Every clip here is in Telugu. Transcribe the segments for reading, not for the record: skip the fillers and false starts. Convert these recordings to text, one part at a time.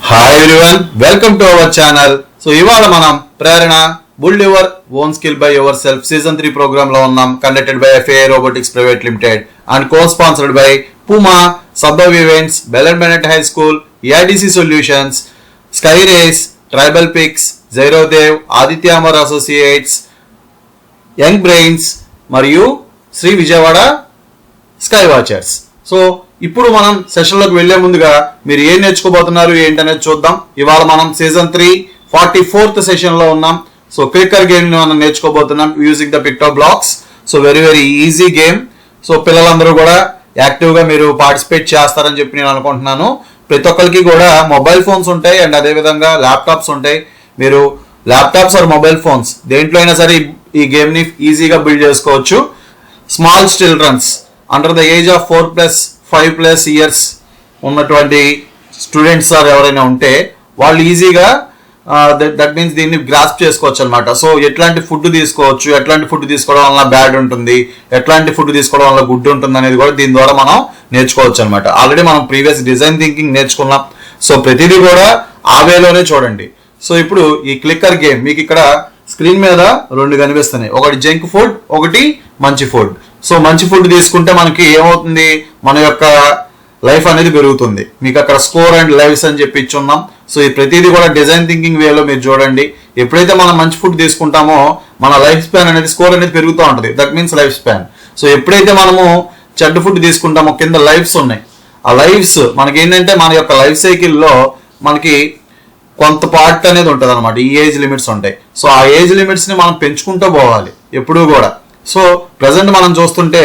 Hi everyone, welcome to our channel. So ఇవాళ మనం Prerana build your own skill by yourself season 3 program లో ఉన్నాం. Conducted by FAI robotics private limited and co sponsored by Puma, సబ్బవ్ events, Bell and Bennett high school, EIDC solutions, sky race, tribal picks, జైరోదేవ్, Aditya Amar associates, young brains మరియు Shri Vijayawada sky watchers. So ఇప్పుడు మనం సెషన్లోకి వెళ్లే ముందుగా మీరు ఏం నేర్చుకోబోతున్నారు ఏంటనేది చూద్దాం. ఇవాళ మనం సీజన్ 3 44th సెషన్ లో ఉన్నాం. సో క్లిక్కర్ గేమ్ ని మనం నేర్చుకోబోతున్నాం using the PictoBlox. So very easy game. So పిల్లలందరూ కూడా యాక్టివ్ గా మీరు పార్టిసిపేట్ చేస్తారని చెప్పి నేను అనుకుంటున్నాను. ప్రతి ఒక్కరికి కూడా మొబైల్ ఫోన్స్ ఉంటాయి అండ్ అదే విధంగా ల్యాప్టాప్స్ ఉంటాయి. మీరు ల్యాప్టాప్స్ ఆర్ మొబైల్ ఫోన్స్ దేంట్లో అయినా సరే ఈ గేమ్ ని ఈజీగా బిల్డ్ చేసుకోవచ్చు. Small childrens under the age of 4+5+ years ఉన్నటువంటి స్టూడెంట్స్ ఆర్ ఎవరైనా ఉంటే వాళ్ళు ఈజీగా దట్ మీన్స్ దీన్ని గ్రాస్ప్ చేసుకోవచ్చు అనమాట. సో ఎట్లాంటి ఫుడ్ తీసుకోవచ్చు, ఎట్లాంటి ఫుడ్ తీసుకోవడం వల్ల బ్యాడ్ ఉంటుంది, ఎట్లాంటి ఫుడ్ తీసుకోవడం వల్ల గుడ్ ఉంటుంది అనేది కూడా దీని ద్వారా మనం నేర్చుకోవచ్చు అనమాట. ఆల్రెడీ మనం ప్రీవియస్ డిజైన్ థింకింగ్ నేర్చుకున్నాం. సో ప్రతిదీ కూడా ఆ వేలోనే చూడండి. సో ఇప్పుడు ఈ క్లిక్కర్ గేమ్ మీకు ఇక్కడ స్క్రీన్ మీద 2 కనిపిస్తున్నాయి. ఒకటి జంక్ ఫుడ్, ఒకటి మంచి ఫుడ్. సో మంచి ఫుడ్ తీసుకుంటే మనకి ఏమవుతుంది, మన యొక్క లైఫ్ అనేది పెరుగుతుంది. మీకు అక్కడ స్కోర్ అండ్ లైవ్స్ అని చెప్పి ఇచ్చున్నాం. సో ఈ ప్రతిదీ కూడా డిజైన్ థింకింగ్ వేలో మీరు చూడండి. ఎప్పుడైతే మనం మంచి ఫుడ్ తీసుకుంటామో మన లైఫ్ స్పాన్ అనేది స్కోర్ అనేది పెరుగుతూ ఉంటుంది. That means life span. So ఎప్పుడైతే మనము చెడ్డ ఫుడ్ తీసుకుంటామో కింద లైఫ్స్ ఉన్నాయి. ఆ లైఫ్స్ మనకి ఏంటంటే మన యొక్క లైఫ్ సైకిల్లో మనకి కొంత పార్ట్ అనేది ఉంటుంది అనమాట. ఈ ఏజ్ లిమిట్స్ ఉంటాయి. సో ఆ ఏజ్ లిమిట్స్ ని మనం పెంచుకుంటూ పోవాలి ఎప్పుడూ కూడా. సో ప్రజెంట్ మనం చూస్తుంటే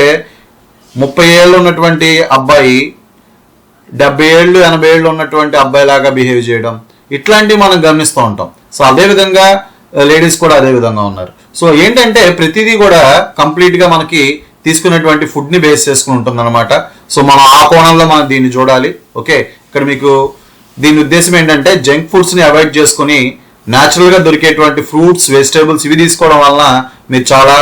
30 ఏళ్ళు ఉన్నటువంటి అబ్బాయి 70 ఏళ్ళు 80 ఏళ్ళు ఉన్నటువంటి అబ్బాయి లాగా బిహేవ్ చేయడం, ఇట్లాంటివి మనం గమనిస్తూ ఉంటాం. సో అదేవిధంగా లేడీస్ కూడా అదే విధంగా ఉన్నారు. సో ఏంటంటే ప్రతిదీ కూడా కంప్లీట్ గా మనకి తీసుకునేటువంటి ఫుడ్ ని బేస్ చేసుకుని ఉంటుంది అనమాట. సో మనం ఆ కోణంలో మనం దీన్ని చూడాలి. ఓకే, ఇక్కడ మీకు దీని ఉద్దేశం ఏంటంటే జంక్ ఫుడ్స్ ని అవాయిడ్ చేసుకుని న్యాచురల్ గా దొరికేటువంటి ఫ్రూట్స్, వెజిటేబుల్స్ ఇవి తీసుకోవడం వలన మీరు చాలా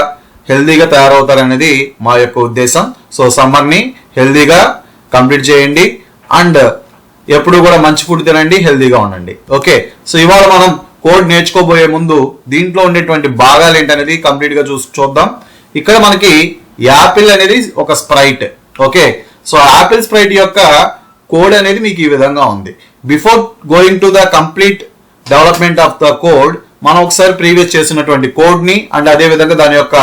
హెల్దీగా తయారవుతారనేది మా యొక్క ఉద్దేశం. సో సమ్మర్ ని హెల్దీగా కంప్లీట్ చేయండి అండ్ ఎప్పుడు కూడా మంచి ఫుడ్ తినండి, హెల్దీగా ఉండండి. ఓకే, సో ఇవాళ మనం కోడ్ నేర్చుకోబోయే ముందు దీంట్లో ఉండేటువంటి భాగాలు ఏంటనేది కంప్లీట్ గా చూద్దాం. ఇక్కడ మనకి యాపిల్ అనేది ఒక Sprite. Okay, so Apple Sprite యొక్క కోడ్ అనేది మీకు ఈ విధంగా ఉంది. Before going to the complete development of the code మనం ఒకసారి ప్రీవియస్ చేసినటువంటి కోడ్ ని అండ్ అదే విధంగా దాని యొక్క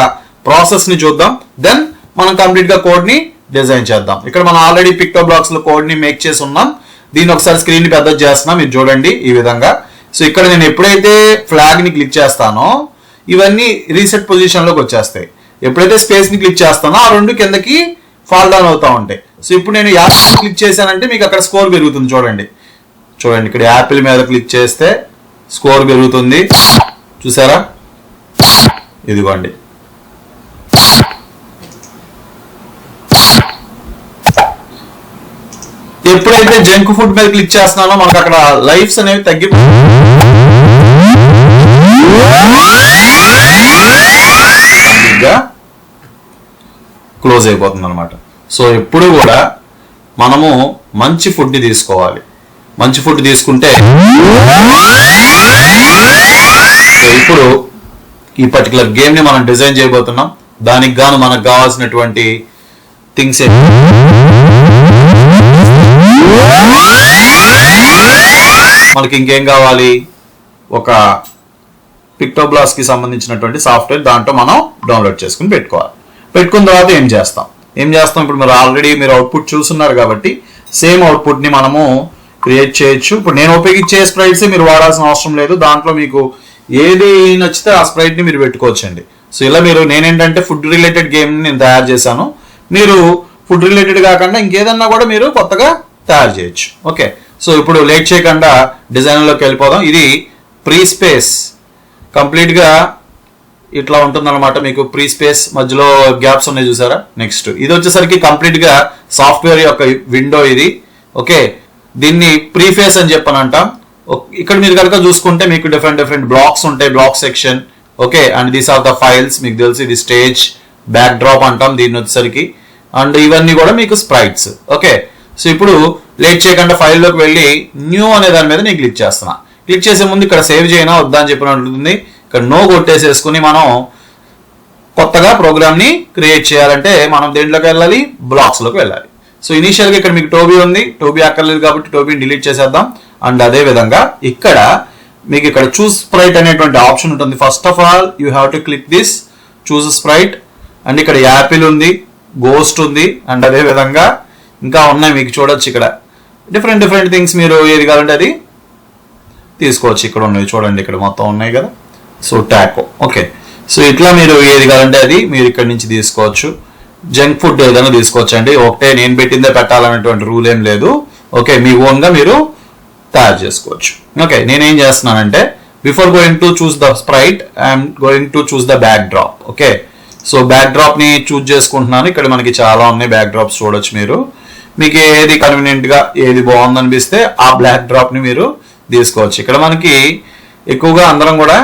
ప్రాసెస్ ని చూద్దాం. దెన్ మనం కంప్లీట్ గా కోడ్ ని డిజైన్ చేద్దాం. ఇక్కడ మనం ఆల్రెడీ పిక్టో బ్లాక్స్ లో కోడ్ ని మేక్ చేసి ఉన్నాం. దీన్ని ఒకసారి స్క్రీన్ ని పెద్ద చేస్తున్నాం, మీరు చూడండి ఈ విధంగా. సో ఇక్కడ నేను ఎప్పుడైతే ఫ్లాగ్ ని క్లిక్ చేస్తానో ఇవన్నీ రీసెట్ పొజిషన్ లోకి వచ్చేస్తాయి. ఎప్పుడైతే స్పేస్ ని క్లిక్ చేస్తానో ఆ 2 కిందకి ఫాల్ డౌన్ అవుతా ఉంటాయి. సో ఇప్పుడు నేను యాపిల్ క్లిక్ చేశానంటే మీకు అక్కడ స్కోర్ పెరుగుతుంది. చూడండి ఇక్కడ యాపిల్ మీద క్లిక్ చేస్తే స్కోర్ పెరుగుతుంది. చూసారా, ఇదిగోండి. ఎప్పుడైతే జంక్ ఫుడ్ మీద క్లిక్ చేస్తున్నానో మనకు అక్కడ లైఫ్స్ అనేవి క్లోజ్ అయిపోతుంది అనమాట. సో ఎప్పుడు కూడా మనము మంచి ఫుడ్ ని తీసుకోవాలి. మంచి ఫుడ్ తీసుకుంటే ఇప్పుడు ఈ పర్టికులర్ గేమ్ ని మనం డిజైన్ చేయబోతున్నాం. దానికి గాను మనకు కావాల్సినటువంటి థింగ్స్ మనకి ఇంకేం కావాలి, ఒక పిక్టో బ్లాక్స్ కి సంబంధించినటువంటి సాఫ్ట్వేర్ దాంట్లో మనం డౌన్లోడ్ చేసుకుని పెట్టుకోవాలి. పెట్టుకున్న తర్వాత ఏం చేస్తాం ఇప్పుడు మీరు ఆల్రెడీ మీరు అవుట్పుట్ చూస్తున్నారు కాబట్టి సేమ్ అవుట్పుట్ ని మనము క్రియేట్ చేయొచ్చు. ఇప్పుడు నేను ఉపయోగించే స్ప్రైట్స్ మీరు వాడాల్సిన అవసరం లేదు. దాంట్లో మీకు ఏది నచ్చితే ఆ స్ప్రైట్ ని మీరు పెట్టుకోవచ్చండి. సో ఇలా నేనేంటంటే ఫుడ్ రిలేటెడ్ గేమ్ నేను తయారు చేశాను. మీరు ఫుడ్ రిలేటెడ్ కాకుండా ఇంకేదన్నా కూడా మీరు కొత్తగా తయారు చేయొచ్చు. ఓకే, సో ఇప్పుడు లేట్ చేయకుండా డిజైన్లోకి వెళ్ళిపోదాం. ఇది ప్రీ స్పేస్ కంప్లీట్ గా ఇట్లా ఉంటుంది అనమాట. మీకు ప్రీ స్పేస్ మధ్యలో గ్యాప్స్ ఉన్నాయి చూసారా. నెక్స్ట్ ఇది వచ్చేసరికి కంప్లీట్ గా సాఫ్ట్వేర్ యొక్క విండో ఇది. ఓకే, దీన్ని ప్రీఫేస్ అని చెప్పని అంటాం. ఇక్కడ మీరు కనుక చూసుకుంటే మీకు డిఫరెంట్ బ్లాక్స్ ఉంటాయి, block section. Okay, and these are the files. మీకు తెలుసు ఇది స్టేజ్, బ్యాక్ డ్రాప్ అంటాం దీన్ని వచ్చేసరికి. అండ్ ఇవన్నీ కూడా మీకు స్ప్రైట్స్. ఓకే, సో ఇప్పుడు లేట్ చేయకుండా ఫైల్లోకి వెళ్ళి న్యూ అనే దాని మీద నేను క్లిక్ చేస్తున్నా. క్లిక్ చేసే ముందు ఇక్కడ సేవ్ చేయనా వద్దా అని చెప్పినట్టుంది. ఇక్కడ నో కొట్టేసేసుకుని మనం కొత్తగా ప్రోగ్రామ్ని క్రియేట్ చేయాలంటే మనం దేంట్లోకి వెళ్ళాలి, బ్లాక్స్లోకి వెళ్ళాలి. సో ఇనీషియల్గా ఇక్కడ మీకు టోబీ ఉంది, టోబీ అక్కర్లేదు కాబట్టి టోబీని డిలీట్ చేసేద్దాం. అండ్ అదే విధంగా ఇక్కడ మీకు ఇక్కడ చూస్ స్ప్రైట్ అనేటువంటి ఆప్షన్ ఉంటుంది. First of all you have to click this choose Sprite. And ఇక్కడ యాపిల్ ఉంది, గోస్ట్ ఉంది, అండ్ అదే విధంగా ఇంకా ఉన్నాయి మీకు చూడొచ్చు. ఇక్కడ డిఫరెంట్ థింగ్స్ మీరు ఏది కావాలంటే అది తీసుకోవచ్చు. ఇక్కడ ఉన్నాయి చూడండి, ఇక్కడ మొత్తం ఉన్నాయి కదా. So Taco, okay. సో ఇట్లా మీరు ఏది కావాలంటే అది మీరు ఇక్కడ నుంచి తీసుకోవచ్చు. జంక్ ఫుడ్ ఏదైనా తీసుకోవచ్చు అండి. ఒకటే నేను పెట్టిందే పెట్టాలనేటువంటి రూల్ ఏం లేదు. ఓకే, మీ ఓన్గా మీరు తయారు చేసుకోవచ్చు. ఓకే, నేనేం చేస్తున్నానంటే before going to choose the sprite I'm going to choose the backdrop. Okay, so బ్యాక్ డ్రాప్ని చూస్ చేసుకుంటున్నాను. ఇక్కడ మనకి చాలా ఉన్నాయి బ్యాక్ డ్రాప్స్ చూడొచ్చు మీరు. మీకు ఏది కన్వీనియంట్గా ఏది బాగుంది అనిపిస్తే ఆ బ్లాక్ డ్రాప్ని మీరు తీసుకోవచ్చు. ఇక్కడ మనకి ఎక్కువగా అందరం కూడా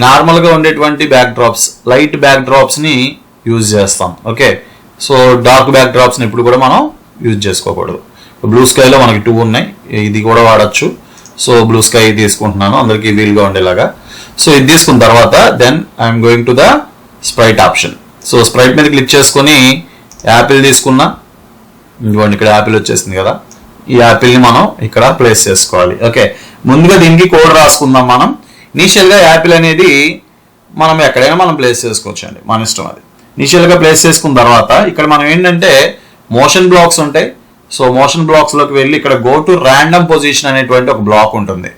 నార్మల్గా ఉండేటువంటి బ్యాక్ డ్రాప్స్, లైట్ బ్యాక్ డ్రాప్స్ని యూజ్ చేస్తాం. ఓకే, సో డార్క్ బ్యాక్ డ్రాప్స్ని ఎప్పుడు కూడా మనం యూజ్ చేసుకోకూడదు. బ్లూ స్కైలో మనకి 2 ఉన్నాయి, ఇది కూడా వాడచ్చు. సో బ్లూ స్కై తీసుకుంటున్నాను అందరికీ వీలుగా ఉండేలాగా. సో ఇది తీసుకున్న తర్వాత then I'm going to the sprite option. So sprite మీద క్లిక్ చేసుకొని యాపిల్ తీసుకున్నా, ఇదిగోండి ఇక్కడ యాపిల్ వచ్చేసింది కదా. ఈ యాపిల్ని మనం ఇక్కడ ప్లేస్ చేసుకోవాలి. ఓకే, ముందుగా దీనికి కోడ్ రాసుకుందాం మనం. ఇనీషియల్గా యాపిల్ అనేది మనం ఎక్కడైనా మనం ప్లేస్ చేసుకోవచ్చు అండి, మన ఇష్టం అది. ఇనీషియల్గా ప్లేస్ చేసుకున్న తర్వాత ఇక్కడ మనం ఏంటంటే మోషన్ బ్లాక్స్ ఉంటాయి. సో మోషన్ బ్లాక్స్లోకి వెళ్ళి ఇక్కడ గో టు ర్యాండమ్ పొజిషన్ అనేటువంటి ఒక బ్లాక్ ఉంటుంది.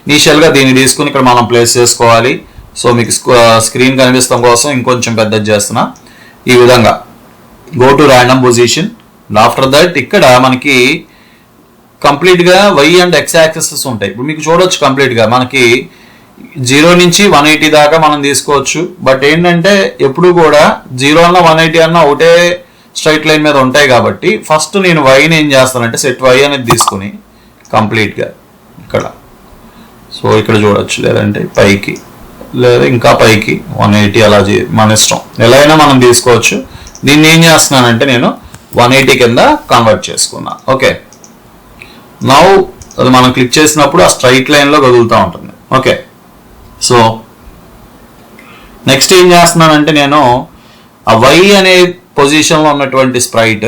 ఇనీషియల్గా దీన్ని తీసుకుని ఇక్కడ మనం ప్లేస్ చేసుకోవాలి. సో మీకు స్క్రీన్ కనిపిస్తాం కోసం ఇంకొంచెం పెద్దది చేస్తున్నా. ఈ విధంగా go to random position. After that ఇక్కడ మనకి కంప్లీట్గా వై అండ్ ఎక్స్ యాక్సెసెస్ ఉంటాయి. ఇప్పుడు మీకు చూడొచ్చు కంప్లీట్గా మనకి 0 నుంచి 180 దాకా మనం తీసుకోవచ్చు. బట్ ఏంటంటే ఎప్పుడు కూడా 0 అన్నా 180 అన్నా ఒకటే స్ట్రైట్ లైన్ మీద ఉంటాయి కాబట్టి ఫస్ట్ నేను వైని ఏం చేస్తానంటే సెట్ వై అనేది తీసుకుని కంప్లీట్గా ఇక్కడ, సో ఇక్కడ చూడొచ్చు, లేదంటే పైకి లేదా ఇంకా పైకి 180 అలా మన ఇష్టం, ఎలా అయినా మనం తీసుకోవచ్చు. దీన్ని ఏం చేస్తున్నానంటే నేను 180 కింద కన్వర్ట్ చేసుకున్నా. ఓకే, నౌ అది మనం క్లిక్ చేసినప్పుడు ఆ స్ట్రైట్ లైన్లో కదులుతూ ఉంటుంది. ఓకే, సో నెక్స్ట్ ఏం చేస్తున్నానంటే నేను ఆ వై అనే పొజిషన్లో ఉన్నటువంటి స్ప్రైట్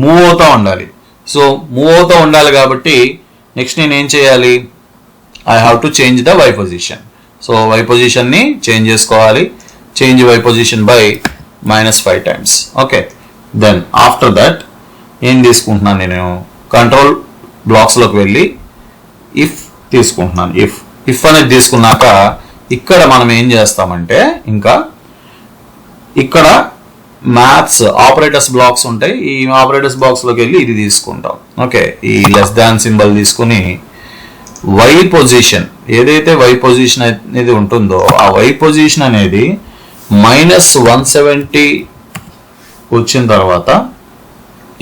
మూవ్ అవుతూ ఉండాలి. సో మూవ్ అవుతూ ఉండాలి కాబట్టి నెక్స్ట్ నేను ఏం చేయాలి, I have to change the Y position. So Y పొజిషన్ని చేంజ్ చేసుకోవాలి. Change Y position by -5 times. Okay, then after that ఏం తీసుకుంటున్నాను నేను, కంట్రోల్ బ్లాక్స్లోకి వెళ్ళి ఇఫ్ తీసుకుంటున్నాను. ఇఫ్ అనేది తీసుకున్నాక ఇక్కడ మనం ఏం చేస్తామంటే ఇంకా ఇక్కడ మ్యాథ్స్ ఆపరేటర్స్ బ్లాక్స్ ఉంటాయి. ఈ ఆపరేటర్స్ బాక్స్లోకి వెళ్ళి ఇది తీసుకుంటాం. ఓకే, ఈ లెస్ దాన్ సింబల్ తీసుకుని వై పొజిషన్ ఏదైతే వై పొజిషన్ అనేది ఉంటుందో ఆ వై పొజిషన్ అనేది -170 వచ్చిన తర్వాత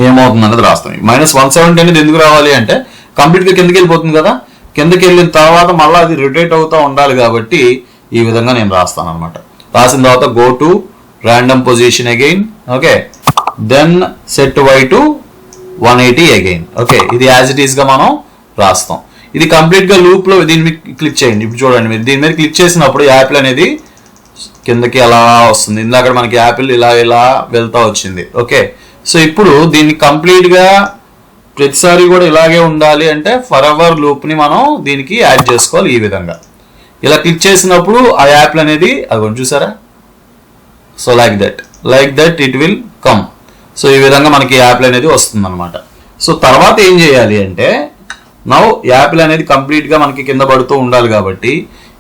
ఏమవుతుంది అన్నది రాస్తాం. -170 అనేది ఎందుకు రావాలి అంటే కంప్లీట్గా కిందకి వెళ్ళిపోతుంది కదా. కిందకి వెళ్ళిన తర్వాత మళ్ళీ అది రొటేట్ అవుతూ ఉండాలి కాబట్టి ఈ విధంగా నేను రాస్తాను అనమాట. రాసిన తర్వాత go to random position again. Okay, then set Y to 180 again. Okay, ఇది యాజ్ ఇట్ ఈస్గా మనం రాస్తాం. ఇది కంప్లీట్గా లూప్లో దీని మీద క్లిక్ చేయండి. ఇప్పుడు చూడండి, మీరు దీని మీద క్లిక్ చేసినప్పుడు యాపిల్ అనేది కిందకి అలా వస్తుంది. ఇందాక మనకి యాపిల్ ఇలా వెళ్తా వచ్చింది. ఓకే, సో ఇప్పుడు దీన్ని కంప్లీట్గా ప్రతిసారి కూడా ఇలాగే ఉండాలి అంటే ఫర్ ఎవర్ లూప్ని మనం దీనికి యాడ్ చేసుకోవాలి. ఈ విధంగా ఇలా క్లిక్ చేసినప్పుడు ఆ యాపిల్ అనేది అది చూసారా. So like that it will come. So ఈ విధంగా మనకి యాపిల్ అనేది వస్తుంది అనమాట. సో తర్వాత ఏం చేయాలి అంటే నౌ యాపిల్ అనేది కంప్లీట్గా మనకి కింద పడుతూ ఉండాలి కాబట్టి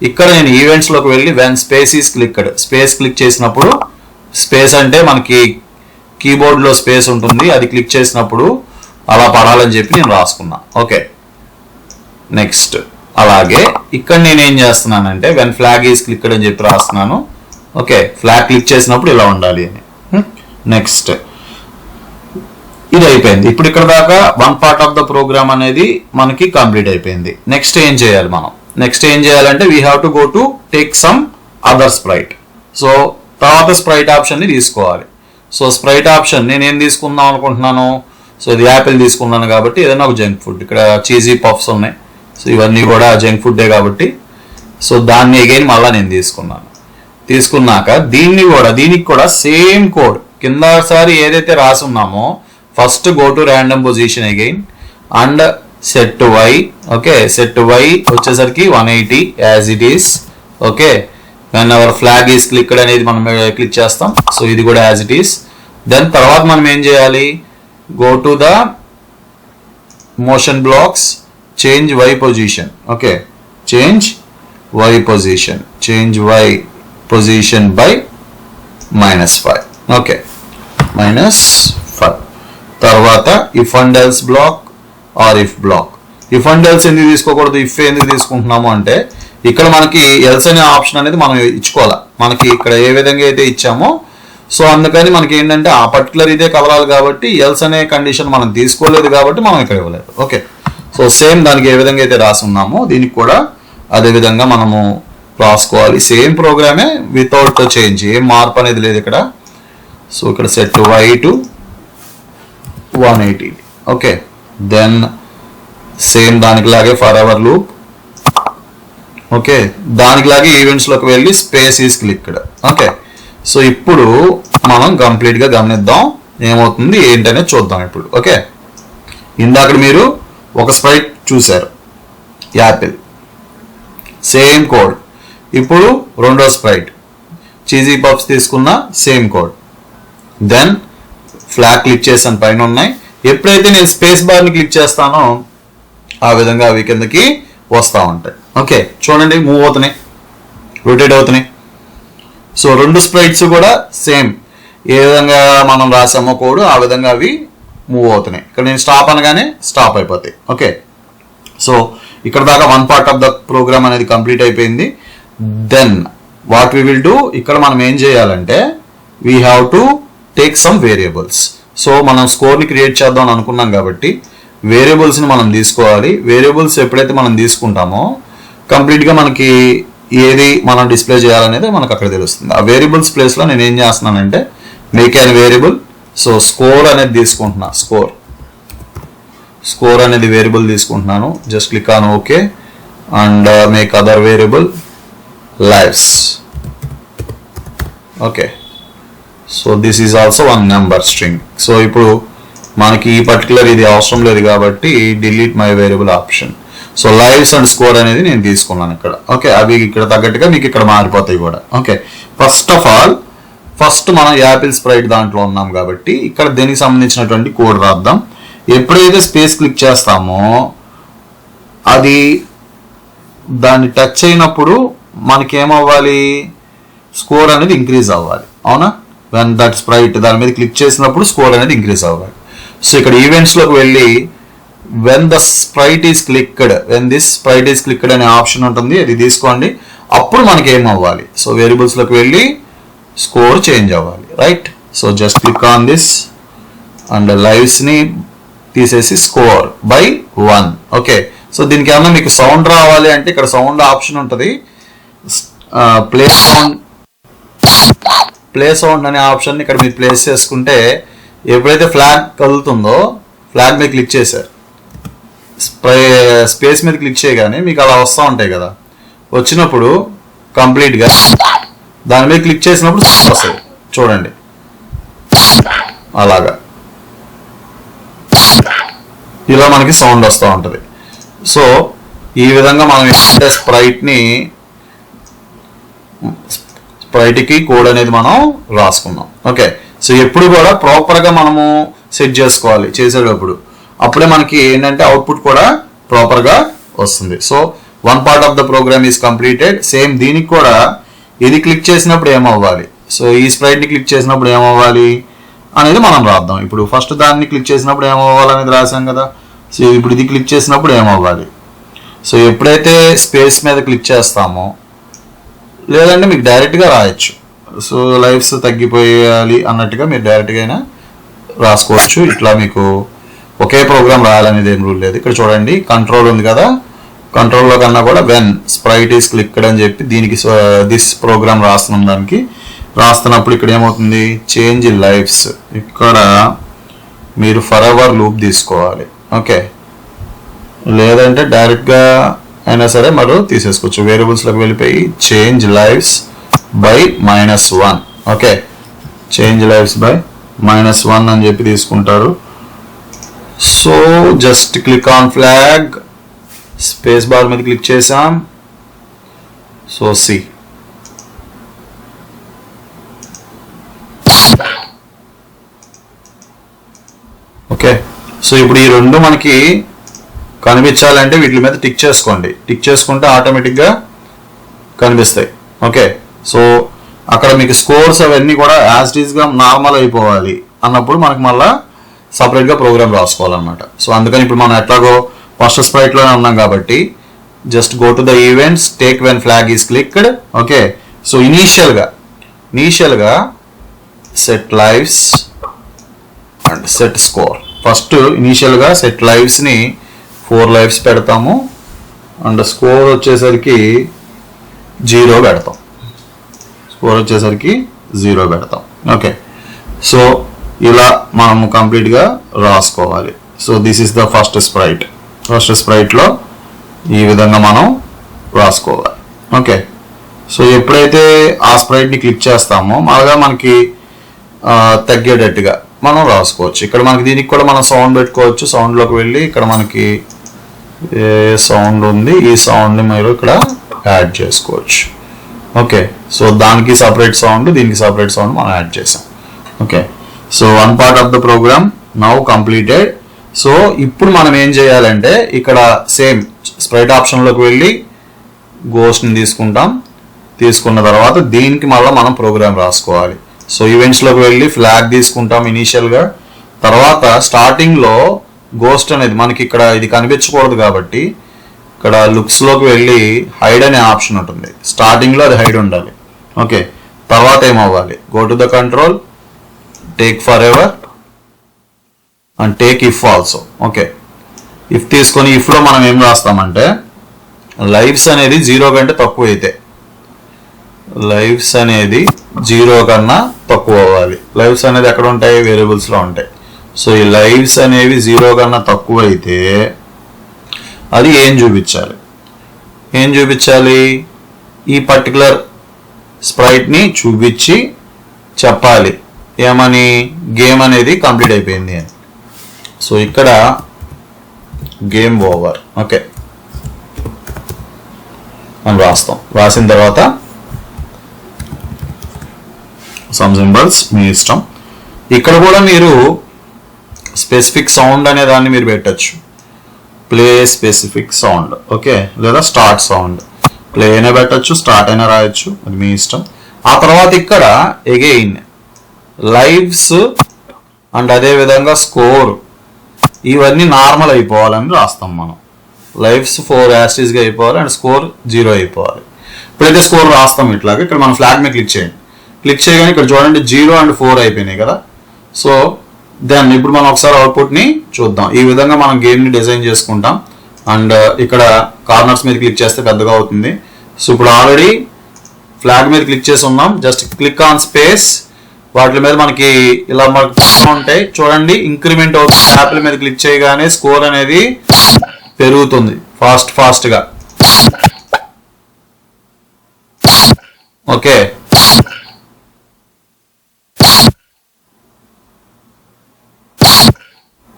ఇక్కడ నేను ఈవెంట్స్లోకి వెళ్ళి when space is clicked, space click చేసినప్పుడు, స్పేస్ అంటే మనకి కీబోర్డ్లో స్పేస్ ఉంటుంది, అది క్లిక్ చేసినప్పుడు అలా పడాలని చెప్పి నేను రాసుకున్నా. ఓకే, నెక్స్ట్ అలాగే ఇక్కడ నేను ఏం చేస్తున్నానంటే వెన్ ఫ్లాగ్ ఈస్ క్లిక్డ్ అని చెప్పి రాస్తున్నాను. ఓకే, ఫ్లాగ్ క్లిక్ చేసినప్పుడు ఇలా ఉండాలి అని. నెక్స్ట్ ఇది అయిపోయింది. ఇప్పుడు ఇక్కడ దాకా one part of the program అనేది మనకి కంప్లీట్ అయిపోయింది. నెక్స్ట్ ఏం చేయాలి మనం, నెక్స్ట్ ఏం చేయాలంటే we have to go to take some other Sprite. So తర్వాత స్ప్రైట్ ఆప్షన్ని తీసుకోవాలి. సో స్ప్రైట్ ఆప్షన్ నేను ఏం తీసుకుందాం అనుకుంటున్నాను, సో ఇది యాపిల్ తీసుకున్నాను కాబట్టి ఏదైనా ఒక జంక్ ఫుడ్, ఇక్కడ చీజీ పఫ్స్ ఉన్నాయి. సో ఇవన్నీ కూడా జంక్ ఫుడ్డే కాబట్టి సో దాన్ని అగైన్ మళ్ళీ నేను తీసుకున్నాక దీనికి కూడా సేమ్ కోడ్ కిందసారి ఏదైతే రాసి ఉన్నామో first go to random position again and set Y. Okay, set Y వచ్చేసరికి 180 as it is. Okay, when our flag is clicked అనేది మనం క్లిక్ చేస్తాం. సో ఇది కూడా యాజ్ ఇట్ ఈస్. దెన్ తర్వాత మనం ఏం చేయాలి, go to the motion blocks, change Y position. Okay, change Y position by -5. Okay, -5. తర్వాత if and else block or if block. If and else ఎందుకు తీసుకోకూడదు, ఇఫ్ ఎందుకు తీసుకుంటున్నాము అంటే ఇక్కడ మనకి ఎల్స్ అనే ఆప్షన్ అనేది మనం ఇచ్చుకోవాలి. మనకి ఇక్కడ ఏ విధంగా అయితే ఇచ్చామో సో అందుకని మనకి ఏంటంటే ఆ పర్టికులర్ ఇదే కదలాలి కాబట్టి ఎల్స్ అనే కండిషన్ మనం తీసుకోలేదు కాబట్టి మనం ఇక్కడ ఇవ్వలేదు. ఓకే, సో సేమ్ దానికి ఏ విధంగా అయితే రాసి ఉన్నామో దీనికి కూడా అదే విధంగా మనము రాసుకోవాలి. సేమ్ ప్రోగ్రామే వితౌట్ చేంజ్, ఏం మార్పు అనేది లేదు ఇక్కడ. సో ఇక్కడ set Y to 180. Okay, then same దానికిలాగే ఫర్ అవర్ లూప్. ఓకే, దానికిలాగే ఈవెంట్స్లోకి వెళ్ళి space is clicked. Okay, so ఇప్పుడు మనం కంప్లీట్గా గమనిద్దాం ఏమవుతుంది ఏంటనేది చూద్దాం ఇప్పుడు. ఓకే, ఇందాక మీరు ఒక స్ప్రైట్ చూశారు యాపిల్, సేమ్ కోడ్. ఇప్పుడు రెండో స్ప్రైట్ చీజీ పఫ్స్ తీసుకున్న same code. Then flag click చేసాను, పైన ఉన్నాయి. ఎప్పుడైతే నేను స్పేస్ బార్ని క్లిక్ చేస్తానో ఆ విధంగా అవి కిందకి వస్తూ ఉంటాయి. ఓకే, చూడండి మూవ్ అవుతున్నాయి, రొటేట్ అవుతున్నాయి. సో రెండు స్ప్రైట్స్ కూడా సేమ్ ఏ విధంగా మనం రాసామో కోడ్ ఆ విధంగా అవి మూవ్ అవుతున్నాయి. ఇక్కడ నేను స్టాప్ అనగానే స్టాప్ అయిపోతాయి. ఓకే, సో ఇక్కడ దాకా one part of the program అనేది కంప్లీట్ అయిపోయింది. Then what we will do, ఇక్కడ మనం ఏం చేయాలంటే we have to take some variables. So మనం స్కోర్ని క్రియేట్ చేద్దాం అనుకున్నాం కాబట్టి వేరియబుల్స్ని మనం తీసుకోవాలి. వేరియబుల్స్ ఎప్పుడైతే మనం తీసుకుంటామో కంప్లీట్గా మనకి ఏది మనం డిస్ప్లే చేయాలనేది మనకు అక్కడ తెలుస్తుంది. ఆ వేరియబుల్స్ ప్లేస్లో నేను ఏం చేస్తున్నానంటే make an variable. So score అనేది తీసుకుంటున్నా, స్కోర్ అనేది వేరియబుల్ తీసుకుంటున్నాను. Just click on okay and make other variable lives. Okay, so this is also one number string. So ఇప్పుడు మనకి ఈ పర్టికులర్ ఇది అవసరం లేదు కాబట్టి delete my variable option. So lives and score అనేది నేను తీసుకున్నాను ఇక్కడ. ఓకే, అవి ఇక్కడ తగ్గట్టుగా మీకు ఇక్కడ మారిపోతాయి కూడా. ఓకే, ఫస్ట్ మనం యాపిల్ స్ప్రైట్ దాంట్లో ఉన్నాం కాబట్టి ఇక్కడ దీనికి సంబంధించినటువంటి కోడ్ రాద్దాం. ఎప్పుడైతే స్పేస్ క్లిక్ చేస్తామో అది దాన్ని టచ్ అయినప్పుడు మనకి ఏమవ్వాలి, స్కోర్ అనేది ఇంక్రీజ్ అవ్వాలి. అవునా, వెన్ దట్ స్ప్రైట్ దాని మీద క్లిక్ చేసినప్పుడు స్కోర్ అనేది ఇంక్రీజ్ అవ్వాలి. సో ఇక్కడ ఈవెంట్స్లోకి వెళ్ళి when this Sprite is clicked అనే ఆప్షన్ ఉంటుంది, అది తీసుకోండి. అప్పుడు మనకి ఏం అవ్వాలి, సో వేరియబుల్స్లోకి వెళ్ళి స్కోర్ చేంజ్ అవ్వాలి. Right, so just click on this and లైవ్స్ని తీసేసి స్కోర్ బై 1. ఓకే, సో దీనికి ఏమన్నా మీకు సౌండ్ రావాలి అంటే ఇక్కడ సౌండ్ ఆప్షన్ ఉంటుంది. ప్లే సౌండ్ అనే ఆప్షన్ ఇక్కడ మీరు ప్లేస్ చేసుకుంటే ఎప్పుడైతే ఫ్లాగ్ కదులుతుందో ఫ్లాగ్ మీద క్లిక్ చేశారు, స్పేస్ మీద క్లిక్ చేయగానే మీకు అలా వస్తూ ఉంటాయి కదా. వచ్చినప్పుడు కంప్లీట్గా దాని మీద క్లిక్ చేసినప్పుడు వస్తుంది చూడండి అలాగా, ఇలా మనకి సౌండ్ వస్తూ ఉంటుంది. సో ఈ విధంగా మనం ఏంటంటే స్ప్రైట్కి కోడ్ అనేది మనం రాసుకున్నాం. ఓకే, సో ఎప్పుడు కూడా ప్రాపర్గా మనము సెట్ చేసుకోవాలి చేసేటప్పుడు, అప్పుడే మనకి ఏంటంటే అవుట్పుట్ కూడా ప్రాపర్గా వస్తుంది. So one part of the program is completed. Same దీనికి కూడా ఇది క్లిక్ చేసినప్పుడు ఏమవ్వాలి, సో ఈ స్ప్రైట్ని క్లిక్ చేసినప్పుడు ఏమవ్వాలి అనేది మనం రాద్దాం. ఇప్పుడు ఫస్ట్ దాన్ని క్లిక్ చేసినప్పుడు ఏమవ్వాలి అనేది రాసాం కదా. సో ఇప్పుడు ఇది క్లిక్ చేసినప్పుడు ఏమవ్వాలి, సో ఎప్పుడైతే స్పేస్ మీద క్లిక్ చేస్తామో లేదంటే మీకు డైరెక్ట్గా రాయొచ్చు. సో లైఫ్స్ తగ్గిపోయాలి అన్నట్టుగా మీరు డైరెక్ట్గా అయినా రాసుకోవచ్చు. ఇట్లా మీకు ఒకే ప్రోగ్రామ్ రాయాలనేది ఏం రూల్ లేదు. ఇక్కడ చూడండి కంట్రోల్ ఉంది కదా, కంట్రోల్లో కన్నా కూడా వెన్ స్ప్రైట్ ఈస్ క్లిక్డ్ అని చెప్పి దీనికి దిస్ ప్రోగ్రామ్ రాస్తున్నాం. దానికి రాస్తున్నప్పుడు ఇక్కడ ఏమవుతుంది, చేంజ్ లైఫ్స్, ఇక్కడ మీరు ఫర్ ఎవర్ లూప్ తీసుకోవాలి. ఓకే, లేదంటే డైరెక్ట్గా అయినా సరే మరి తీసేసుకోవచ్చు. వేరియబుల్స్లోకి వెళ్ళిపోయి change lives by -1. Okay, change lives by -1 అని చెప్పి తీసుకుంటారు. So just click on flag, space bar మీద క్లిక్ చేసాం. సో సి ఓకే, సో ఇప్పుడు ఈ రెండు మనకి కనిపించాలంటే వీటి మీద టిక్ చేసుకోండి. టిక్ చేసుకుంటే ఆటోమేటిక్గా కనిపిస్తాయి. ఓకే, సో అక్కడ మీకు స్కోర్స్ అవన్నీ కూడా యాజ్ ఇట్ ఈస్గా నార్మల్ అయిపోవాలి అన్నప్పుడు మనకి మళ్ళీ సపరేట్గా ప్రోగ్రామ్ రాసుకోవాలన్నమాట. సో అందుకని ఇప్పుడు మనం ఎట్లాగో ఫస్ట్ స్ప్రైట్లోనే ఉన్నాం కాబట్టి just go to the events, take when flag is clicked. Okay, so ఇనీషియల్గా set lives and set score. First ఇనీషియల్గా సెట్ లైవ్స్ని 4 లైవ్స్ పెడతాము అండ్ స్కోర్ వచ్చేసరికి 0 పెడతాం. ఓకే, సో ఇలా మనము కంప్లీట్గా రాసుకోవాలి. So this is the first స్ప్రైట్లో ఈ విధంగా మనం రాసుకోవాలి. ఓకే, సో ఎప్పుడైతే ఆ స్ప్రైట్ని క్లిక్ చేస్తామో మళ్ళా మనకి తగ్గేటట్టుగా మనం రాసుకోవచ్చు. ఇక్కడ మనకి దీనికి కూడా మనం సౌండ్ పెట్టుకోవచ్చు. సౌండ్లోకి వెళ్ళి ఇక్కడ మనకి ఏ సౌండ్ ఉంది, ఈ సౌండ్ని మీరు ఇక్కడ యాడ్ చేసుకోవచ్చు. ఓకే, సో దానికి సపరేట్ సౌండ్, దీనికి సపరేట్ సౌండ్ మనం యాడ్ చేసాం. Okay, so one part of the program now completed. So ఇప్పుడు మనం ఏం చేయాలంటే ఇక్కడ సేమ్ స్ప్రైట్ ఆప్షన్లోకి వెళ్ళి గోస్ట్ని తీసుకున్న తర్వాత దీనికి మళ్ళీ మనం ప్రోగ్రామ్ రాసుకోవాలి. సో ఈవెంట్స్లోకి వెళ్ళి ఫ్లాగ్ తీసుకుంటాం ఇనీషియల్గా. తర్వాత స్టార్టింగ్లో గోస్ట్ అనేది మనకి ఇక్కడ ఇది కనిపించకూడదు కాబట్టి ఇక్కడ లుక్స్లోకి వెళ్ళి హైడ్ అనే ఆప్షన్ ఉంటుంది. స్టార్టింగ్లో అది హైడ్ ఉండాలి. ఓకే, తర్వాత ఏమవ్వాలి, go to the control, take forever and take if also. Okay, if తీసుకొని ఇఫ్లో మనం ఏం రాస్తామంటే లైవ్స్ అనేది 0 కంటే తక్కువ అయితే, లైవ్స్ అనేది 0 కన్నా తక్కువ అవ్వాలి. లైవ్స్ అనేది ఎక్కడ ఉంటాయి, వేరియబుల్స్లో ఉంటాయి. సో ఈ లైవ్స్ అనేవి 0 కన్నా తక్కువ అయితే అది ఏం చూపించాలి, ఈ పర్టికులర్ స్ప్రైట్ని చూపించి చెప్పాలి ఏమని, గేమ్ అనేది కంప్లీట్ అయిపోయింది అని. సో ఇక్కడ గేమ్ ఓవర్. ఓకే, మనం రాసిన తర్వాత సమ్ సింబల్స్ మీ ఇష్టం. ఇక్కడ కూడా మీరు స్పెసిఫిక్ సౌండ్ అనే దాన్ని మీరు పెట్టచ్చు. Play specific sound. ఓకే, లేదా స్టార్ట్ సౌండ్. ప్లే అయినా పెట్టచ్చు, స్టార్ట్ అయినా రాయొచ్చు, అది మీ ఇష్టం. ఆ తర్వాత ఇక్కడ అగైన్ లైవ్స్ అండ్ అదేవిధంగా స్కోర్ ఇవన్నీ నార్మల్ అయిపోవాలని రాస్తాం మనం. లైవ్స్ 4 యాస్టీస్గా అయిపోవాలి అండ్ స్కోర్ 0 అయిపోవాలి. ఇప్పుడైతే స్కోర్ రాస్తాం ఇట్లాగా. ఇక్కడ మనం ఫ్లాగ్ మీద క్లిక్ చేయండి. క్లిక్ చేయగానే ఇక్కడ చూడండి 0 అండ్ 4 అయిపోయినాయి కదా. సో దెన్ ఇప్పుడు మనం ఒకసారి అవుట్పుట్ని చూద్దాం. ఈ విధంగా మనం గేమ్ని డిజైన్ చేసుకుంటాం. అండ్ ఇక్కడ కార్నర్స్ మీద క్లిక్ చేస్తే పెద్దగా అవుతుంది. సో ఇప్పుడు ఆల్రెడీ ఫ్లాగ్ మీద క్లిక్ చేసి ఉన్నాం. జస్ట్ క్లిక్ ఆన్ స్పేస్, వాటి మీద మనకి ఇలా మనకి ఉంటాయి చూడండి, ఇంక్రిమెంట్ అవుతుంది. యాపిల్ మీద క్లిక్ చేయగానే స్కోర్ అనేది పెరుగుతుంది ఫాస్ట్గా. ఓకే,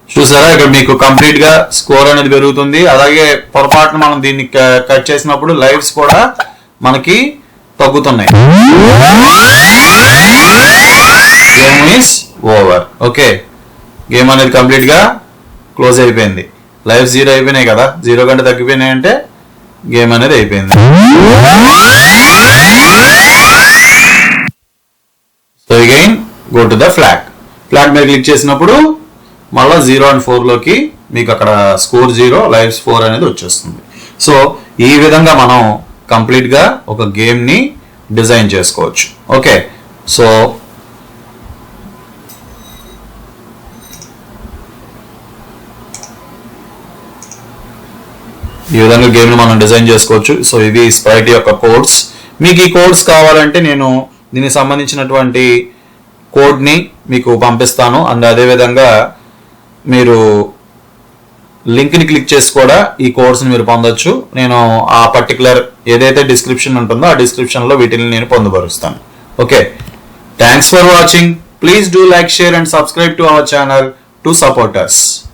చూసారా ఇక్కడ మీకు కంప్లీట్ గా స్కోర్ అనేది పెరుగుతుంది. అలాగే పొరపాటున మనం దీన్ని కట్ చేసినప్పుడు లైవ్స్ కూడా మనకి తగ్గుతున్నాయి. Game is over. Okay, game అనేది కంప్లీట్ గా క్లోజ్ అయిపోయింది. లైవ్స్ 0 అయిపోయినాయి కదా, 0 కంటే తగ్గిపోయినాయి అంటే గేమ్ అనేది అయిపోయింది. So again go to the flag మీద క్లిక్ చేసినప్పుడు మళ్ళీ 0 అండ్ 4లోకి మీకు అక్కడ స్కోర్ 0, లైవ్స్ 4 అనేది వచ్చేస్తుంది. సో ఈ విధంగా మనం కంప్లీట్గా ఒక గేమ్ని డిజైన్ చేసుకోవచ్చు. ఓకే, సో ఈ విధంగా గేమ్ని మనం డిజైన్ చేసుకోవచ్చు. సో ఇది స్ప్రైట్ యొక్క కోడ్స్. మీకు ఈ కోడ్స్ కావాలంటే నేను దీనికి సంబంధించినటువంటి కోడ్ని మీకు పంపిస్తాను. అండ్ అదేవిధంగా మీరు లింక్ని క్లిక్ చేసి కూడా ఈ కోర్స్ని మీరు పొందొచ్చు. నేను ఆ పర్టికులర్ ఏదైతే డిస్క్రిప్షన్ ఉంటుందో ఆ డిస్క్రిప్షన్లో వీటిని నేను పొందుపరుస్తాను. Okay, thanks for watching. Please do like, share and subscribe to our channel to support us.